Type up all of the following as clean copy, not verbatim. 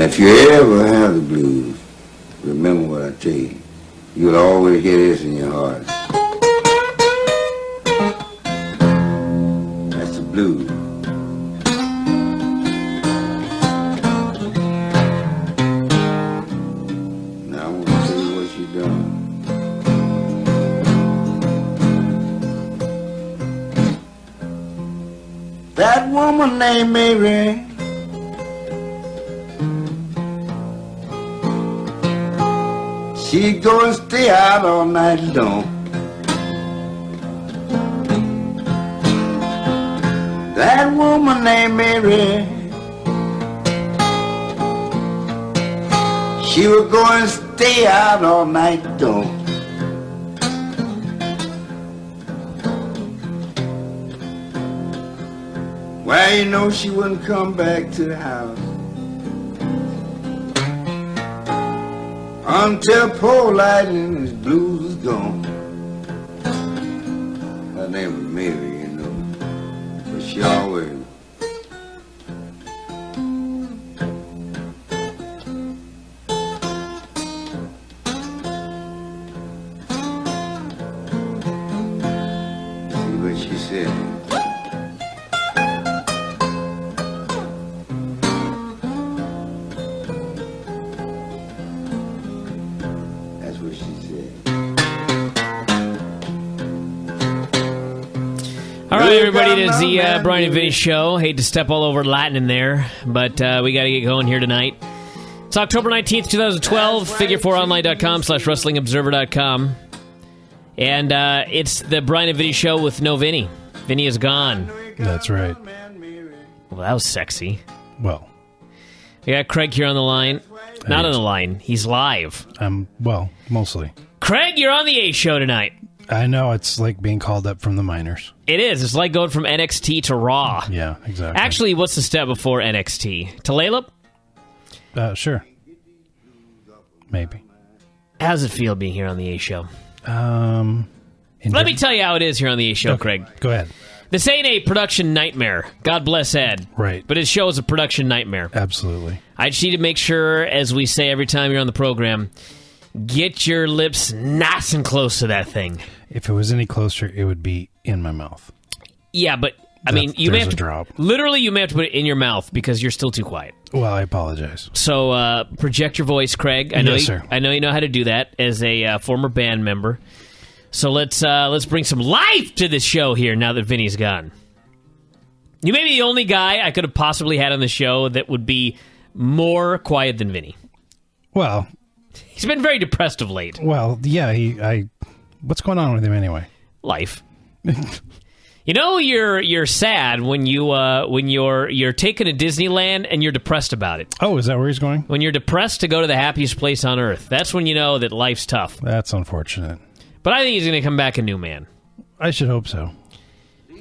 if you ever have the blues, remember what I tell you. You'll always hear this in your heart. That's the blues. Now I want to tell you what you done. That woman named Mary, she go and stay out all night long. That woman named Mary, she would go and stay out all night long. Well, you know she wouldn't come back to the house until poor Lightning's blues was gone. Her name was Mary, you know, but she always. See what she said. All right, everybody, it is the Bryan and Vinny Show. Hate to step all over Latin in there, but we got to get going here tonight. It's October 19th, 2012, figure4online.com/wrestlingobserver.com. And it's the Bryan and Vinny Show with no Vinny. Vinny is gone. That's right. Well, that was sexy. Well. We got Craig here on the line. Not on the line. He's live. Well, mostly. Craig, you're on the A Show tonight. I know, it's like being called up from the minors. It is. It's like going from NXT to Raw. Yeah, exactly. Actually, what's the step before NXT? To Layla? Sure. Maybe. How does it feel being here on the A Show? Let me tell you how it is here on the A Show, okay. Craig. Go ahead. This ain't a production nightmare. God bless Ed. Right. But his show is a production nightmare. Absolutely. I just need to make sure, as we say every time you're on the program, get your lips nice and close to that thing. If it was any closer, it would be in my mouth. Yeah, but, I mean, you may have to... drop. Literally, you may have to put it in your mouth because you're still too quiet. Well, I apologize. So, project your voice, Craig. Yes, sir. I know you know how to do that as a former band member. So let's bring some life to this show here now that Vinny's gone. You may be the only guy I could have possibly had on the show that would be more quiet than Vinny. Well... He's been very depressed of late. Well, yeah, what's going on with him anyway? Life. You know, you're sad when you're taken to Disneyland and you're depressed about it. Oh, is that where he's going? When you're depressed to go to the happiest place on earth, that's when you know that life's tough. That's unfortunate. But I think he's going to come back a new man. I should hope so.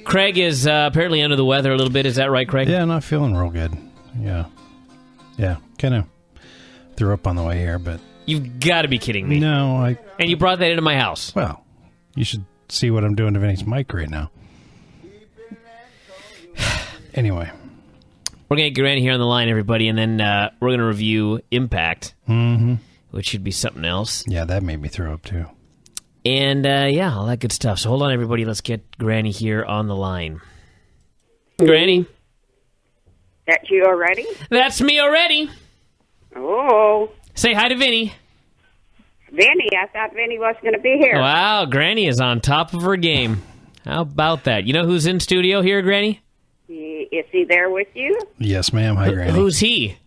Craig is apparently under the weather a little bit. Is that right, Craig? Yeah, not feeling real good. Yeah, kind of threw up on the way here, but. You've got to be kidding me. No, And you brought that into my house. Well, you should see what I'm doing to Vinny's mic right now. Anyway. We're going to get Granny here on the line, everybody, and then we're going to review Impact, which should be something else. Yeah, that made me throw up, too. And, all that good stuff. So hold on, everybody. Let's get Granny here on the line. Granny? That's you already? That's me already. Oh. Say hi to Vinny. Vinny, I thought Vinny was going to be here. Wow, Granny is on top of her game. How about that? You know who's in studio here, Granny? Is he there with you? Yes, ma'am. Hi, Granny. Who's he?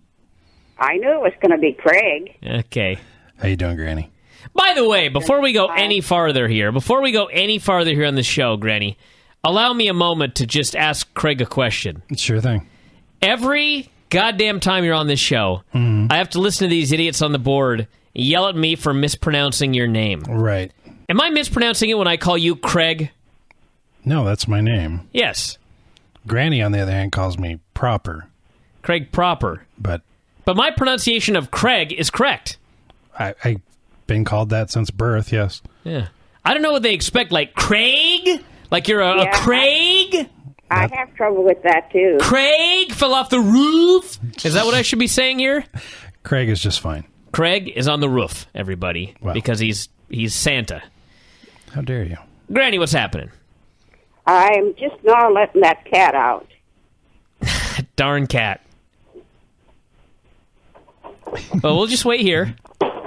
I knew it was going to be Craig. Okay. How you doing, Granny? By the way, before we go any farther here on the show, Granny, allow me a moment to just ask Craig a question. Sure thing. Every goddamn time you're on this show, I have to listen to these idiots on the board yell at me for mispronouncing your name. Right. Am I mispronouncing it when I call you Craig? No, that's my name. Yes. Granny, on the other hand, calls me Proper. Craig Proper. But my pronunciation of Craig is correct. I've been called that since birth, yes. Yeah. I don't know what they expect, like Craig? Like you're a Craig? I have trouble with that, too. Craig fell off the roof? Is that what I should be saying here? Craig is just fine. Craig is on the roof, everybody, Wow. because he's Santa. How dare you? Granny, what's happening? I'm just now letting that cat out. Darn cat. Well, we'll just wait here.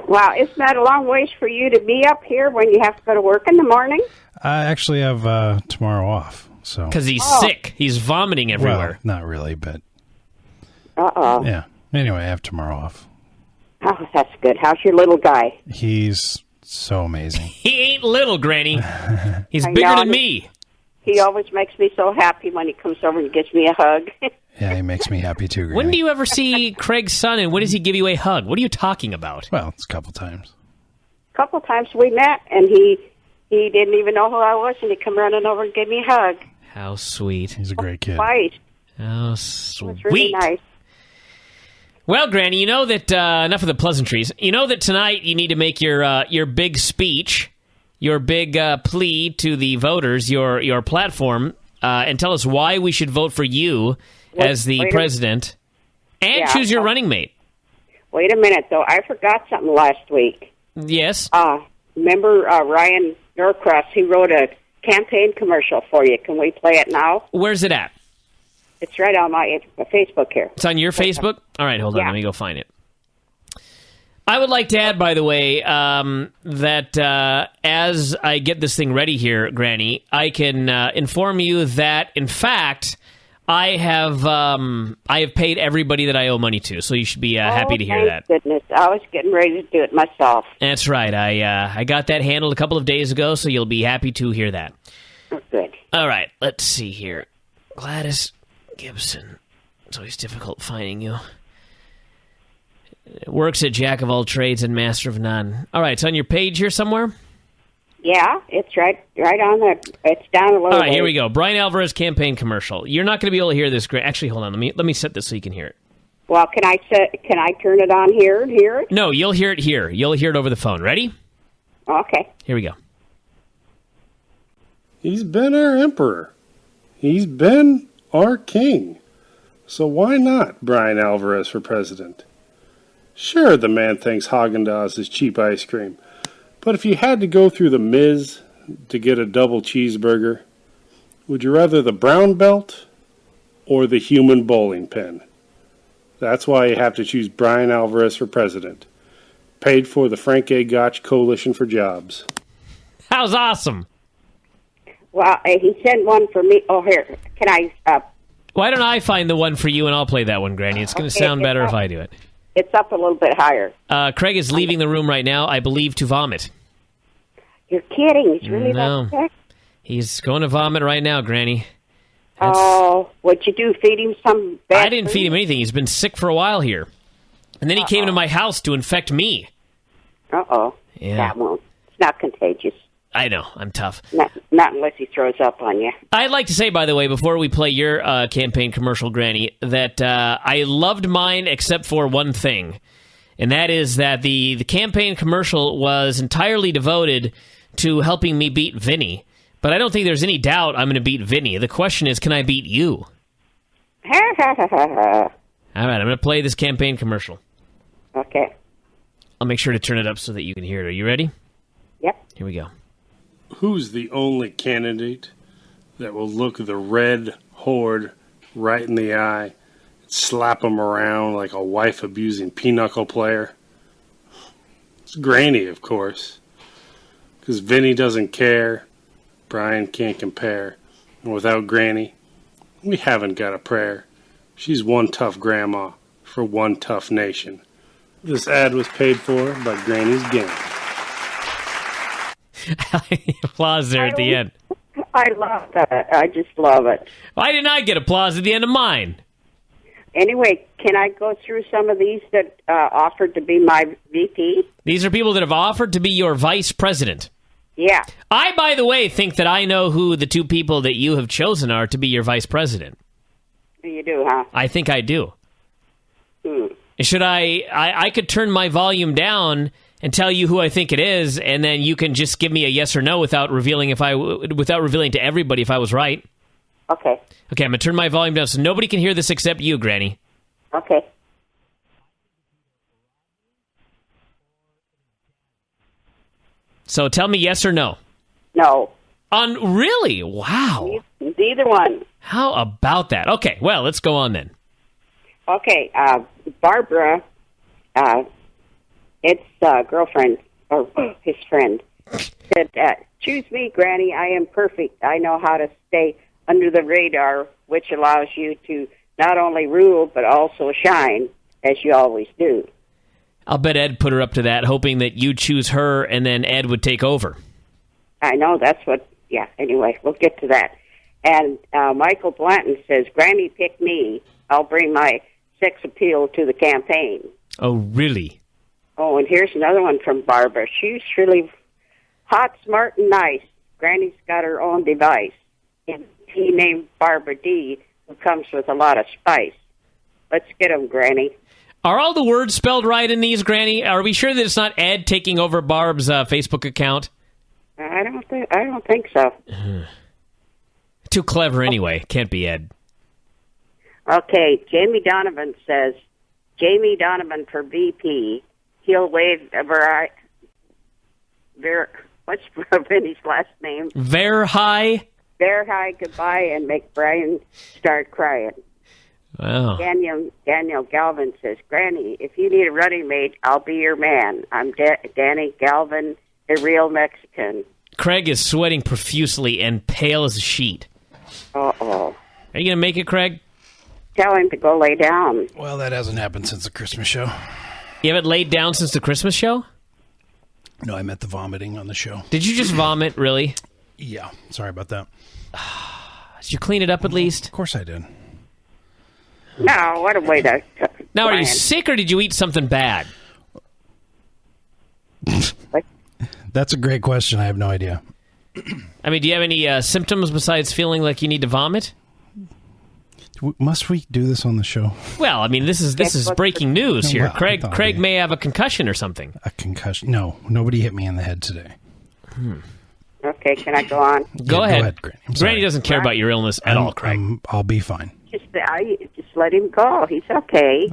Wow, isn't that a long ways for you to be up here when you have to go to work in the morning? I actually have tomorrow off. So Because he's sick. He's vomiting everywhere. Well, not really, but Uh-oh. yeah. Anyway, I have tomorrow off. Oh, that's good. How's your little guy? He's so amazing. He ain't little, Granny. He's I bigger know. than me. He always makes me so happy when he comes over and gives me a hug. Yeah, he makes me happy too, Granny. When do you ever see Craig's son, and when does he give you a hug? What are you talking about? Well, it's a couple times. A couple times we met, and he didn't even know who I was, and he come running over and gave me a hug. How sweet. He's a great kid. Twice. How It sweet. was really nice. Well, Granny, you know that, enough of the pleasantries, you know that tonight you need to make your big speech, your big plea to the voters, your platform, and tell us why we should vote for you as the president, and choose your running mate. Wait a minute, though. I forgot something last week. Yes? Remember Ryan Norcross? He wrote a campaign commercial for you. Can we play it now? Where's it at? It's right on my Facebook here. It's on your Facebook? All right, hold on. Yeah. Let me go find it. I would like to add, by the way, that as I get this thing ready here, Granny, I can inform you that, in fact, I have paid everybody that I owe money to, so you should be happy to hear that. Thank goodness. I was getting ready to do it myself. That's right. I got that handled a couple of days ago, so you'll be happy to hear that. Oh, good. All right, let's see here. Gladys Gibson. It's always difficult finding you. Works at Jack of all trades and master of none. All right, it's on your page here somewhere? Yeah, it's right on there. It's down a little All right, here ways. we go. Brian Alvarez campaign commercial. You're not going to be able to hear this. Actually, hold on. Let me set this so you can hear it. Well, can I turn it on here and hear it? No, you'll hear it here. You'll hear it over the phone. Ready? Okay. Here we go. He's been our emperor. He's been our king. So why not Bryan Alvarez for president? Sure, the man thinks Haagen-Dazs is cheap ice cream. But if you had to go through the Miz to get a double cheeseburger, would you rather the brown belt or the human bowling pin? That's why you have to choose Bryan Alvarez for president. Paid for the Frank A. Gotch Coalition for Jobs. How's awesome? Well, he sent one for me. Oh, here. Can I... Why don't I find the one for you and I'll play that one, Granny? It's going to Okay, sound better if I do it. It's up a little bit higher. Craig is leaving the room right now, I believe, to vomit. You're kidding. He's really No. that sick? He's going to vomit right now, Granny. Oh, what'd you do? Feed him some bad I didn't food? feed him anything. He's been sick for a while here. And then he came to my house to infect me. Uh-oh. Yeah. That won't. It's not contagious. I know. I'm tough. Not unless he throws up on you. I'd like to say, by the way, before we play your campaign commercial, Granny, that I loved mine except for one thing. And that is that the campaign commercial was entirely devoted to helping me beat Vinny. But I don't think there's any doubt I'm going to beat Vinny. The question is, can I beat you? Ha, ha, ha, ha, ha. All right, I'm going to play this campaign commercial. Okay. I'll make sure to turn it up so that you can hear it. Are you ready? Yep. Here we go. Who's the only candidate that will look the red horde right in the eye and slap him around like a wife-abusing pinochle player? It's Granny, of course. Because Vinny doesn't care, Bryan can't compare. And without Granny, we haven't got a prayer. She's one tough grandma for one tough nation. This ad was paid for by Granny's gang. Applause there at the end. I love that. I just love it. Why didn't I get applause at the end of mine? Anyway, can I go through some of these that offered to be my VP? These are people that have offered to be your vice president. Yeah. I, by the way, think that I know who the two people that you have chosen are to be your vice president. You do, huh? I think I do. Hmm. Should I could turn my volume down and tell you who I think it is, and then you can just give me a yes or no without revealing to everybody if I was right. Okay. Okay, I'm going to turn my volume down so nobody can hear this except you, Granny. Okay. So tell me yes or no. No. Really? Wow. Neither one. How about that? Okay, well, let's go on then. Okay, Barbara, Ed's girlfriend, or his friend, said, choose me, Granny. I am perfect. I know how to stay under the radar, which allows you to not only rule, but also shine, as you always do. I'll bet Ed put her up to that, hoping that you choose her and then Ed would take over. I know, that's what, yeah, anyway, we'll get to that. And Michael Blanton says, Granny, pick me. I'll bring my sex appeal to the campaign. Oh, really? Oh, and here's another one from Barbara. She's really hot, smart, and nice. Granny's got her own device. And he named Barbara D, who comes with a lot of spice. Let's get him, Granny. Are all the words spelled right in these, Granny? Are we sure that it's not Ed taking over Barb's Facebook account? I don't think so. Too clever anyway. Can't be Ed. Okay, Jamie Donovan says, Jamie Donovan for VP. He'll waive what's Vinny's last name? Verhei. Verhei goodbye and make Bryan start crying. Wow. Daniel Galvin says, Granny, if you need a running mate, I'll be your man. I'm Danny Galvin, a real Mexican. Craig is sweating profusely and pale as a sheet. Uh-oh. Are you going to make it, Craig? Tell him to go lay down. Well, that hasn't happened since the Christmas show. You haven't laid down since the Christmas show? No, I meant the vomiting on the show. Did you just vomit, really? Yeah, sorry about that. Did you clean it up at least? Of course I did. No, what a way to... Now, are you sick or did you eat something bad? That's a great question. I have no idea. I mean, do you have any symptoms besides feeling like you need to vomit? Must we do this on the show? Well, I mean, this is breaking news here. Well, Craig may have a concussion or something. A concussion? No, nobody hit me in the head today. Okay, can I go on? Go ahead. Go ahead, Granny. Granny doesn't care about your illness at all, Craig. I'll be fine. Just let him go. He's okay.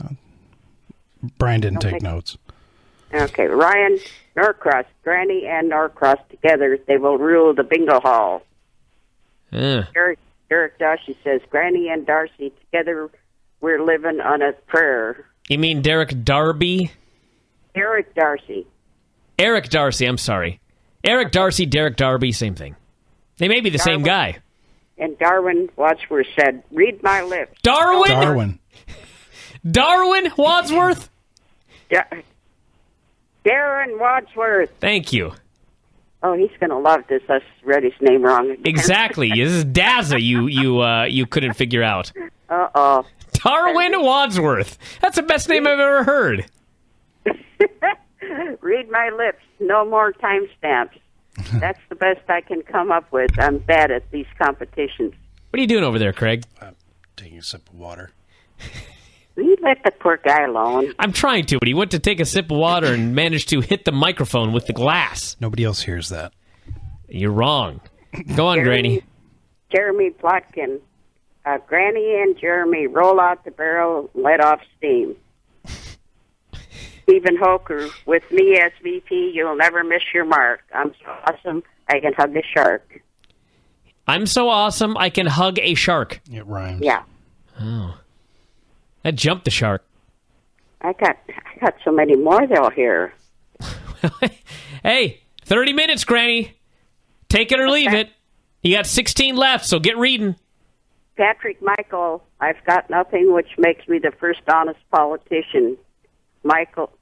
Brian didn't take notes. Okay, Ryan Norcross, Granny and Norcross together, they will rule the bingo hall. Derek Darcy says, Granny and Darcy together, we're living on a prayer. You mean Derek Darby? Eric Darcy. Eric Darcy, I'm sorry. Eric Darcy, Derek Darby, same thing. They may be the same guy. And Darwin Wadsworth said, read my lips. Darwin Wadsworth? Darren Wadsworth. Thank you. Oh, he's going to love this. I read his name wrong again. Exactly. This is Daza you couldn't figure out. Uh-oh. Darwin Wadsworth. That's the best name I've ever heard. Read my lips. No more timestamps. That's the best I can come up with. I'm bad at these competitions. What are you doing over there, Craig? I'm taking a sip of water. Will you let the poor guy alone? I'm trying to, but he went to take a sip of water and managed to hit the microphone with the glass. Nobody else hears that. You're wrong. Go on, Granny. Jeremy Plotkin. Granny and Jeremy roll out the barrel, let off steam. Stephen Hoker, with me as VP, you'll never miss your mark. I'm so awesome, I can hug a shark. I'm so awesome, I can hug a shark. It rhymes. Yeah. Oh. That jumped the shark. I got so many more they'll hear. Hey, 30 minutes, Granny. Take it or leave it. You got 16 left, so get reading. Patrick Michael, I've got nothing which makes me the first honest politician.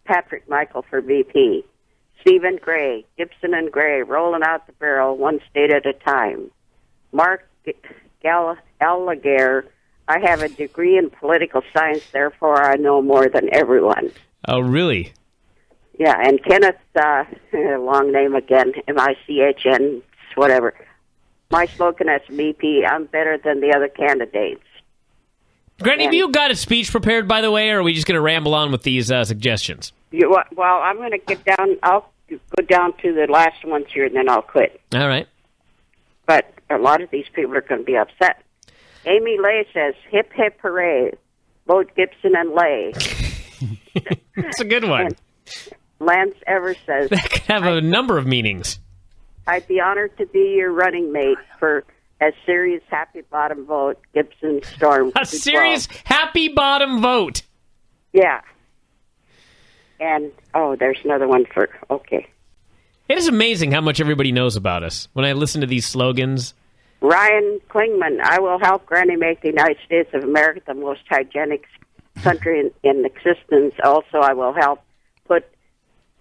Patrick Michael for VP. Stephen Gray, Gibson and Gray, rolling out the barrel one state at a time. Mark Gallagher, I have a degree in political science, therefore I know more than everyone. Oh, really? Yeah, and Kenneth, long name again, M-I-C-H-N, whatever. My slogan as VP, I'm better than the other candidates. Granny, have you got a speech prepared, by the way, or are we just going to ramble on with these suggestions? Well, I'm going to get down. I'll go down to the last ones here, and then I'll quit. All right. But a lot of these people are going to be upset. Amy Lay says, hip, hip, hooray. Vote Gibson and Lay. That's a good one. And Lance Evers says... That could have a number of meanings. I'd be honored to be your running mate for a serious happy bottom vote, Gibson Storm. A serious happy bottom vote. Yeah. And, there's another one for, okay. It is amazing how much everybody knows about us when I listen to these slogans. Ryan Klingman, I will help Granny make the United States of America the most hygienic country in existence. Also, I will help put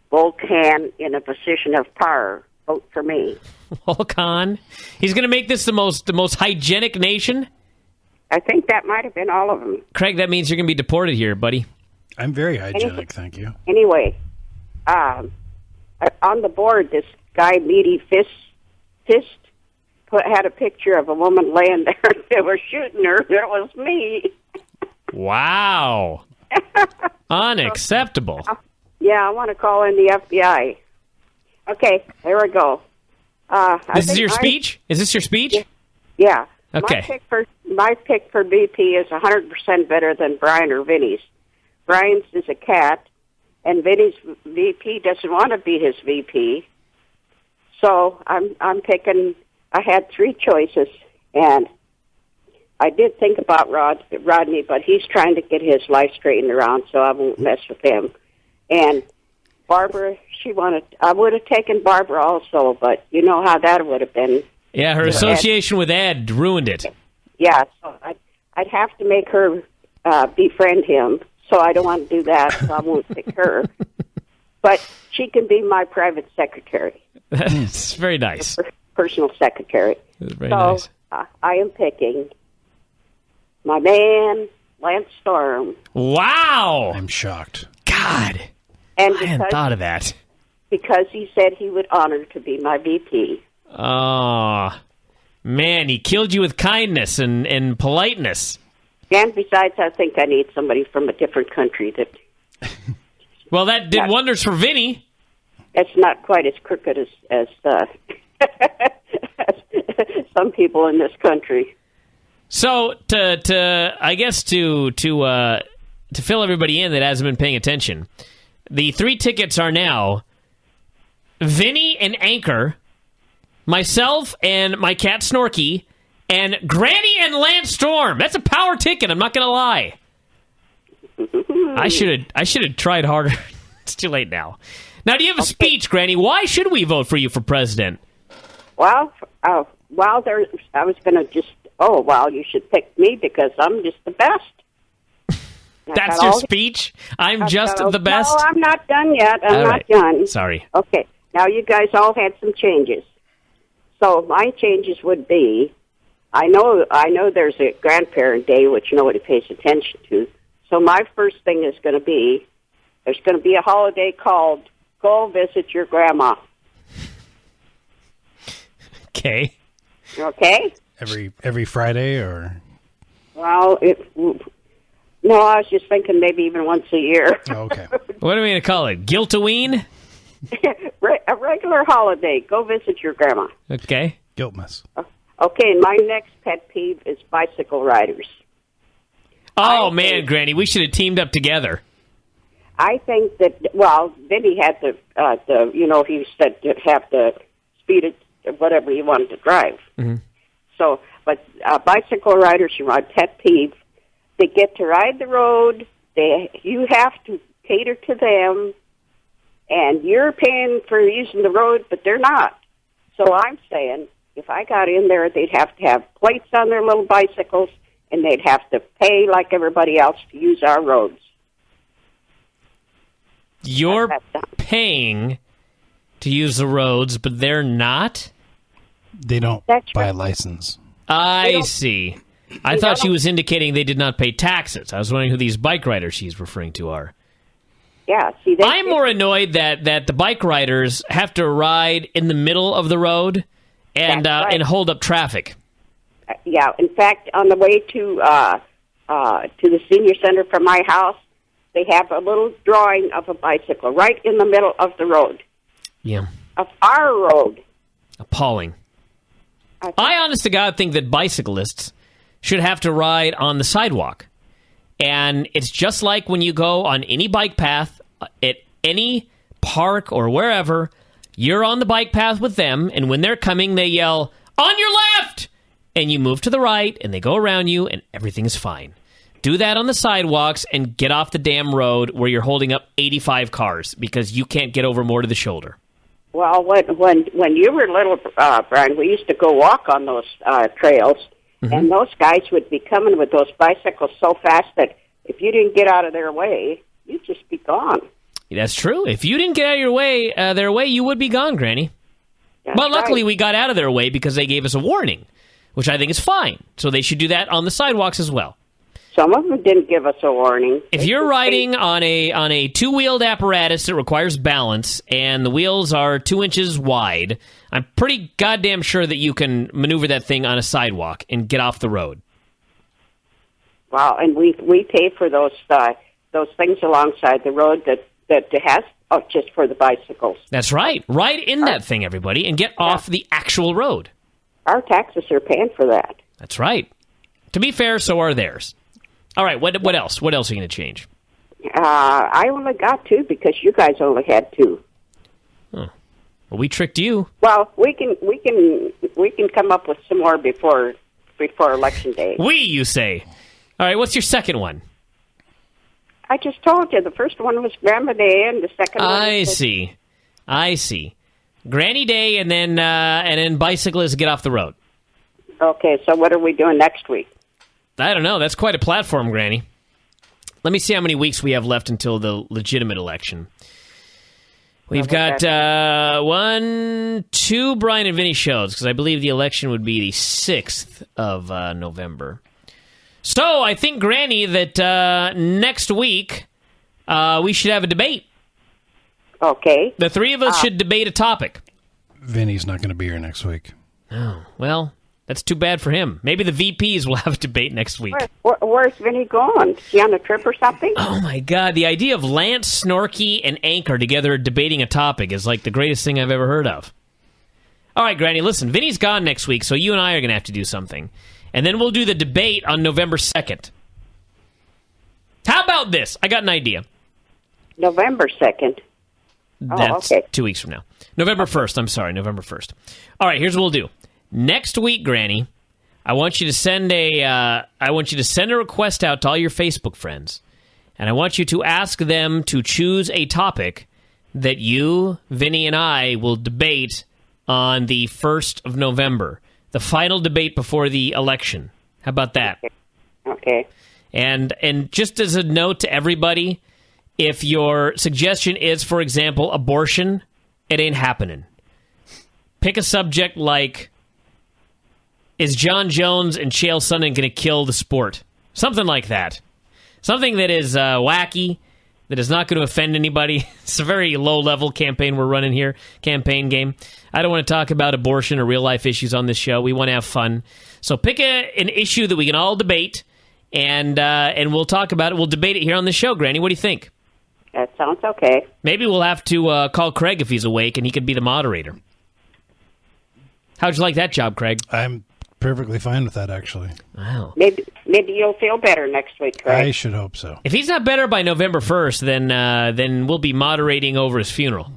Volcan in a position of power. Vote for me. Volcan? He's going to make this the most hygienic nation? I think that might have been all of them. Craig, that means you're going to be deported here, buddy. I'm very hygienic, thank you. Anyway, on the board, this guy, Meaty Fist had a picture of a woman laying there. They were shooting her. It was me. Wow. Unacceptable. Yeah, I want to call in the FBI. Okay, there we go. This is your speech? Is this your speech? Yeah. Okay. My pick for VP is 100% better than Bryan or Vinny's. Bryan's is a cat, and Vinny's VP doesn't want to be his VP. So I'm picking. I had three choices, and I did think about Rodney, but he's trying to get his life straightened around, so I won't mess with him. And Barbara, I would have taken Barbara also, but you know how that would have been. Yeah, her association with Ed ruined it. Yeah, so I'd have to make her befriend him, so I don't want to do that, so I won't pick her. But she can be my private secretary. That's very nice. Personal secretary. That's very nice. I am picking my man, Lance Storm. Wow! I'm shocked. God. And I hadn't thought of that. Because he said he would honor to be my VP. Oh, man, he killed you with kindness and politeness. And besides, I think I need somebody from a different country that... Well, that did wonders for Vinny. That's not quite as crooked as some people in this country. So, I guess to fill everybody in that hasn't been paying attention, the three tickets are now Vinny and Anchor, myself and my cat Snorky, and Granny and Lance Storm. That's a power ticket, I'm not going to lie. I should have tried harder. It's too late now. Now, do you have a speech, Granny? Why should we vote for you for president? Well, I was going to just, you should pick me because I'm just the best. That's your speech? I'm just the best? No, I'm not done yet. I'm not done. Sorry. Okay. Now, you guys all had some changes. So my changes would be, I know there's a grandparent day, which nobody pays attention to. So my first thing is going to be, there's going to be a holiday called Go Visit Your Grandma. Okay. Okay? Every Friday, or? Well, no, I was just thinking maybe even once a year. Oh, okay. What are we going to call it? Guilt-a-ween? A regular holiday. Go visit your grandma. Okay. Guiltmas. Okay, my next pet peeve is bicycle riders. Oh, man, Granny, we should have teamed up together. I think that, Vinny had he said to have the speed of whatever he wanted to drive. Mm-hmm. So, but bicycle riders are my pet peeve. They get to ride the road. You have to cater to them, and you're paying for using the road, but they're not. So I'm saying, if I got in there, they'd have to have plates on their little bicycles, and they'd have to pay like everybody else to use our roads. You're paying to use the roads, but they're not? They don't buy a license. I see. I thought she was indicating they did not pay taxes. I was wondering who these bike riders she's referring to are. Yeah, see, I'm more annoyed that the bike riders have to ride in the middle of the road and hold up traffic. Yeah, in fact, on the way to the senior center from my house, they have a little drawing of a bicycle right in the middle of the road. Yeah. Of our road. Appalling. I honest to God think that bicyclists should have to ride on the sidewalk. And it's just like when you go on any bike path at any park or wherever, You're on the bike path with them, and when they're coming, they yell, "On your left!" And you move to the right, and they go around you, and everything is fine. Do that on the sidewalks and get off the damn road where you're holding up 85 cars because you can't get over more to the shoulder. Well, when you were little, Brian, we used to go walk on those trails, and those guys would be coming with those bicycles so fast that if you didn't get out of their way, you'd just be gone. That's true. If you didn't get out of their way, you would be gone, Granny. That's but luckily, right. we got out of their way because they gave us a warning, which I think is fine. So they should do that on the sidewalks as well. Some of them didn't give us a warning. If you're riding on a two-wheeled apparatus that requires balance and the wheels are 2 inches wide, I'm pretty goddamn sure that you can maneuver that thing on a sidewalk and get off the road. Wow, and we pay for those things alongside the road that has just for the bicycles. That's right. Ride in that thing, everybody, and get off the actual road. Our taxes are paying for that. That's right. To be fair, so are theirs. All right, what else? What else are you going to change? I only got 2 because you guys only had 2. Well, we tricked you. Well, we can come up with some more before Election Day. You say. All right, what's your second one? I just told you the first one was Grandma Day, and the second one. I see. Granny Day, and then bicyclists get off the road. Okay, so what are we doing next week? I don't know. That's quite a platform, Granny. Let me see how many weeks we have left until the legitimate election. We've got 2 Bryan and Vinny shows, because I believe the election would be the 6th of November. So I think, Granny, that next week we should have a debate. Okay. The 3 of us should debate a topic. Vinny's not going to be here next week. Oh, well, that's too bad for him. Maybe the VPs will have a debate next week. Where's Vinny going? Is he on a trip or something? Oh, my God. The idea of Lance, Snorky, and Anchor together debating a topic is like the greatest thing I've ever heard of. All right, Granny, listen. Vinny's gone next week, so you and I are going to have to do something. And then we'll do the debate on November 2nd. How about this? I got an idea. November 2nd. That's okay. 2 weeks from now. November 1st. I'm sorry, November 1st. All right, here's what we'll do. Next week, Granny, I want you to send a request out to all your Facebook friends, and I want you to ask them to choose a topic that you, Vinny, and I will debate on the 1st of November, the final debate before the election. How about that? Okay. And just as a note to everybody, if your suggestion is, for example, abortion, it ain't happening. Pick a subject like, is John Jones and Chael Sonnen going to kill the sport? Something like that. Something that is wacky, that is not going to offend anybody. It's a very low-level campaign we're running here, campaign game. I don't want to talk about abortion or real-life issues on this show. We want to have fun. So pick an issue that we can all debate, and we'll talk about it. We'll debate it here on the show, Granny. What do you think? That sounds okay. Maybe we'll have to call Craig if he's awake, and he could be the moderator. How'd you like that job, Craig? I'm perfectly fine with that, actually. Wow. Maybe you'll feel better next week, right? I should hope so. If he's not better by November 1st, then we'll be moderating over his funeral.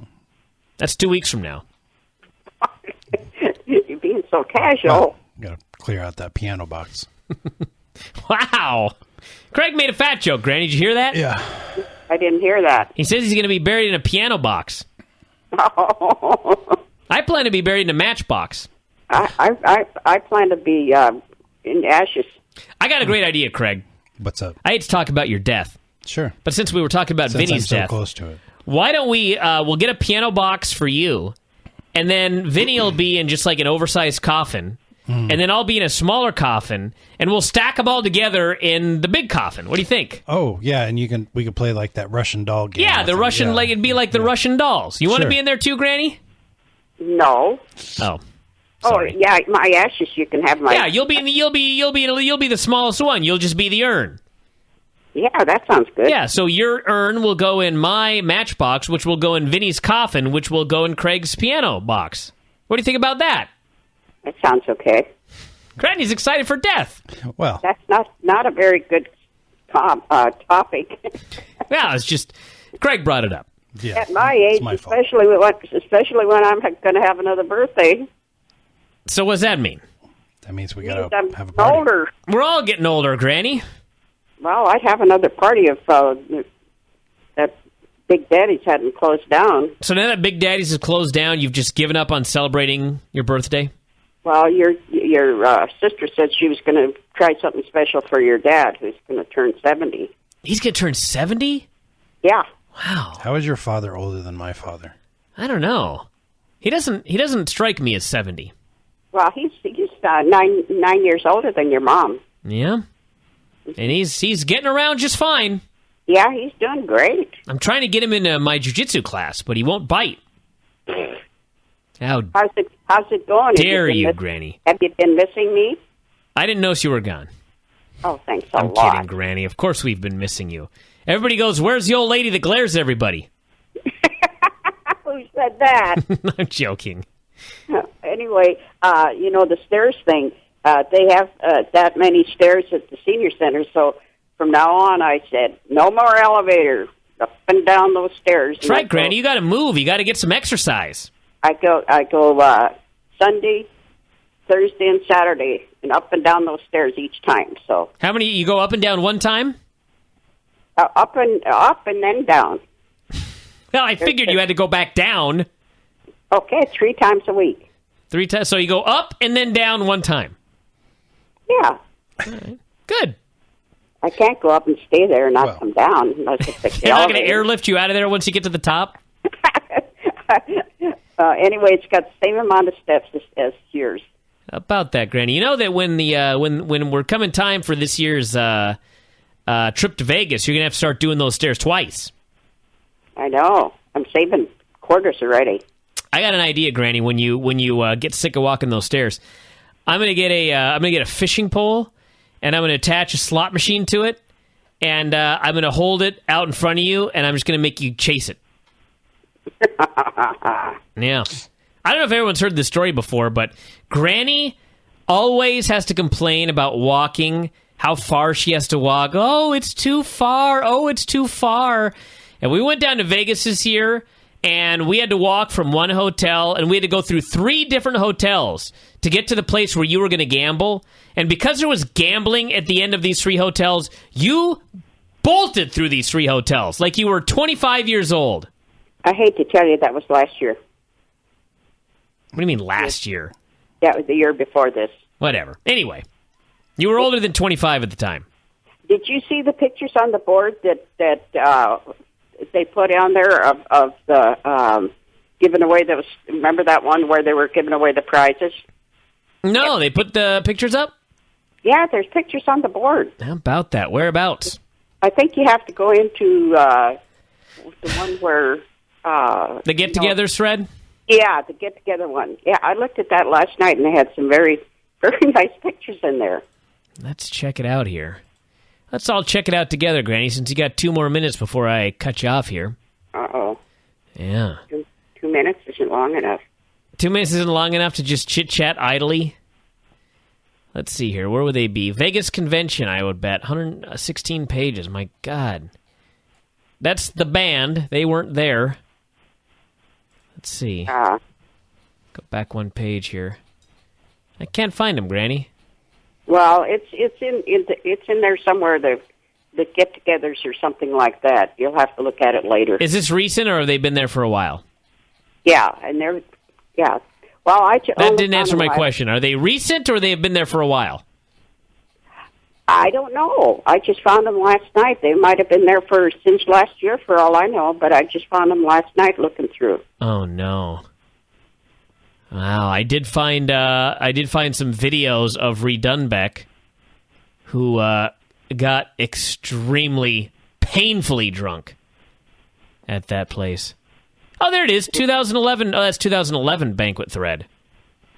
That's 2 weeks from now. You're being so casual. Well, got to clear out that piano box. Wow. Craig made a fat joke, Granny. Did you hear that? Yeah. I didn't hear that. He says he's going to be buried in a piano box. I plan to be buried in a matchbox. I plan to be in ashes. I got a great idea, Craig. What's up? I hate to talk about your death, Sure. but since we were talking about Since Vinny's I'm so death, close to it. why don't we'll get a piano box for you, and then Vinny will be in just like an oversized coffin, and then I'll be in a smaller coffin, and we'll stack them all together in the big coffin. What do you think? Oh, yeah, and we could play like that Russian doll game. Yeah, I the think. Russian, Yeah. like it'd be like the Russian dolls. You want to Sure. be in there too, Granny? No. Oh. Oh, Sorry. yeah, my ashes. You can have my. Yeah, you'll be the smallest one. You'll just be the urn. Yeah, that sounds good. Yeah, so your urn will go in my matchbox, which will go in Vinny's coffin, which will go in Craig's piano box. What do you think about that? That sounds okay. Granny's excited for death. Well, That's not a very good topic. Yeah, it's just Craig brought it up. Yeah, At my it's age, my fault. especially when I'm going to have another birthday. So what does that mean? That means we I'm gotta have a party. older. We're all getting older, Granny. Well, I'd have another party if that Big Daddy's hadn't closed down. So now that Big Daddy's is closed down, you've just given up on celebrating your birthday? Well, your sister said she was going to try something special for your dad, who's going to turn 70. He's going to turn 70? Yeah. Wow. How is your father older than my father? I don't know. He doesn't strike me as 70. Well, he's 9 years older than your mom. Yeah? And he's getting around just fine. Yeah, he's doing great. I'm trying to get him into my jiu-jitsu class, but he won't bite. How How's it going? dare you, Granny? Have you been missing me? I didn't know you were gone. Oh, thanks a I'm lot. kidding, Granny. Of course we've been missing you. Everybody goes, where's the old lady that glares at everybody? Who said that? I'm joking. Anyway, the stairs thing, they have that many stairs at the senior center, so from now on I said, no more elevator, up and down those stairs. That's right, Granny. You got to move. You got to get some exercise. I go Sunday, Thursday, and Saturday, and up and down those stairs each time. So How many? You go up and down one time? up and then down. Well, I figured you had to go back down Okay, 3 times a week. 3 times. So you go up and then down one time. Yeah, Good. I can't go up and stay there and not Well. come down unless it's the They're not going to elevator. airlift you out of there once you get to the top? Anyway, it's got the same amount of steps as yours. About that, Granny. You know that when when we're coming time for this year's trip to Vegas, you're going to have to start doing those stairs twice. I know. I'm saving quarters already. I got an idea, Granny. When you get sick of walking those stairs, I'm gonna get a fishing pole, and I'm gonna attach a slot machine to it, and I'm gonna hold it out in front of you, and I'm just gonna make you chase it. Yeah, I don't know if everyone's heard this story before, but Granny always has to complain about walking, how far she has to walk. Oh, it's too far. Oh, it's too far. And we went down to Vegas this year, and we had to walk from one hotel, and we had to go through 3 different hotels to get to the place where you were going to gamble. And because there was gambling at the end of these 3 hotels, you bolted through these 3 hotels like you were 25 years old. I hate to tell you that was last year. What do you mean last year? That was the year before this. Whatever. Anyway, you were older than 25 at the time. Did you see the pictures on the board that they put on there of the giving away those? Remember that one where they were giving away the prizes? No, they put the pictures up? Yeah, there's pictures on the board. How about that? Whereabouts? I think you have to go into the one where The get-togethers thread? Yeah, the get-together one. Yeah, I looked at that last night, and they had some very, very nice pictures in there. Let's check it out here. Let's all check it out together, Granny, since you got 2 more minutes before I cut you off here. Uh-oh. Yeah. 2 minutes isn't long enough. 2 minutes isn't long enough to just chit-chat idly? Let's see here. Where would they be? Vegas Convention, I would bet. 116 pages. My God. That's the band. They weren't there. Let's see. Go back 1 page here. I can't find them, Granny. Well, it's in there somewhere. The get-togethers or something like that. You'll have to look at it later. Is this recent, or have they been there for a while? Yeah, and they're yeah. Well, That didn't answer my question. Are they recent, or they have been there for a while? I don't know. I just found them last night. They might have been there since last year, for all I know. But I just found them last night looking through. Oh no! Wow, I did find some videos of Ree Dunbeck, who got extremely painfully drunk at that place. Oh, there it is, 2011. Oh, that's 2011 banquet thread.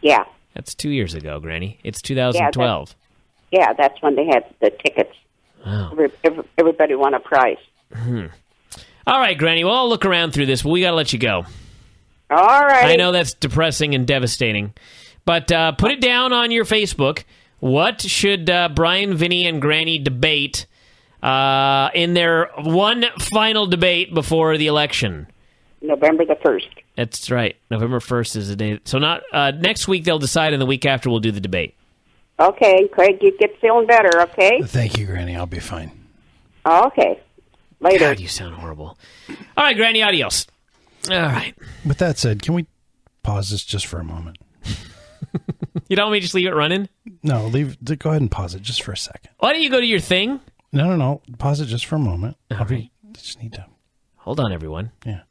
Yeah. That's 2 years ago, Granny. It's 2012. Yeah, that's when they had the tickets. Wow. Everybody won a prize. All right, Granny. Well, I'll look around through this, but we got to let you go. All right. I know that's depressing and devastating, but put it down on your Facebook. What should Bryan, Vinny, and Granny debate in their one final debate before the election? November the 1st. That's right. November 1st is the day. So not next week they'll decide, and the week after we'll do the debate. Okay, Craig, you get feeling better, okay? Thank you, Granny. I'll be fine. Okay. Later. God, you sound horrible. All right, Granny, adios. All right. With that said, can we pause this just for a moment? You don't want me to just leave it running? No, go ahead and pause it just for a second. Why don't you go to your thing? No. Pause it just for a moment. All right. Just need to. Hold on, everyone. Yeah.